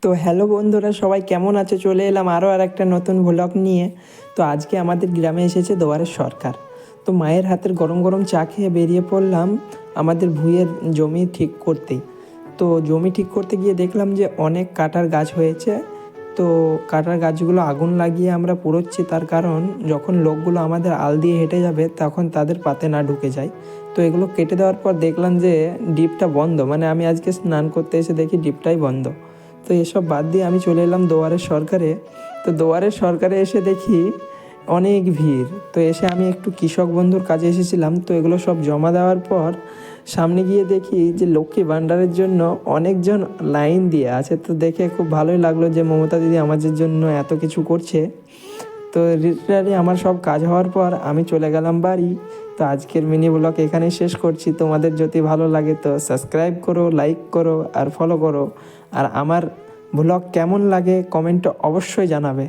তো হ্যালো বন্ধুরা, সবাই কেমন আছে? চলে এলাম আরও একটা নতুন ভ্লগ নিয়ে। তো আজকে আমাদের গ্রামে এসেছে দুয়ারের সরকার। তো মায়ের হাতের গরম গরম চা খেয়ে বেরিয়ে পড়লাম আমাদের ভুঁইয়ের জমি ঠিক করতেই। তো জমি ঠিক করতে গিয়ে দেখলাম যে অনেক কাটার গাছ হয়েছে। তো কাটার গাছগুলো আগুন লাগিয়ে আমরা পুড়োচ্ছি, তার কারণ যখন লোকগুলো আমাদের আল দিয়ে হেঁটে যাবে তখন তাদের পাতে না ঢুকে যায়। তো এগুলো কেটে দেওয়ার পর দেখলাম যে ডিপটা বন্ধ, মানে আমি আজকে স্নান করতে এসে দেখি ডিপটাই বন্ধ। তো এসব বাদ দিয়ে আমি চলে এলাম দুয়ারের সরকারে। তো দুয়ারের সরকারে এসে দেখি অনেক ভিড়। তো এসে আমি একটু কৃষক বন্ধুর কাজে এসেছিলাম, তো এগুলো সব জমা দেওয়ার পর সামনে গিয়ে দেখি যে লক্ষ্মী ভাণ্ডারের জন্য অনেকজন লাইন দিয়ে আছে। তো দেখে খুব ভালোই লাগলো যে মমতা দিদি আমাদের জন্য এত কিছু করছে। তো লিটারালি আমার সব কাজ হওয়ার পর আমি চলে গেলাম বাড়ি। তো আজকের মিনি ব্লগ এখানেই শেষ করছি। তোমাদের যদি ভালো লাগে তো সাবস্ক্রাইব করো, লাইক করো আর ফলো করো। আর আমার ব্লগ কেমন লাগে কমেন্টে অবশ্যই জানাবে।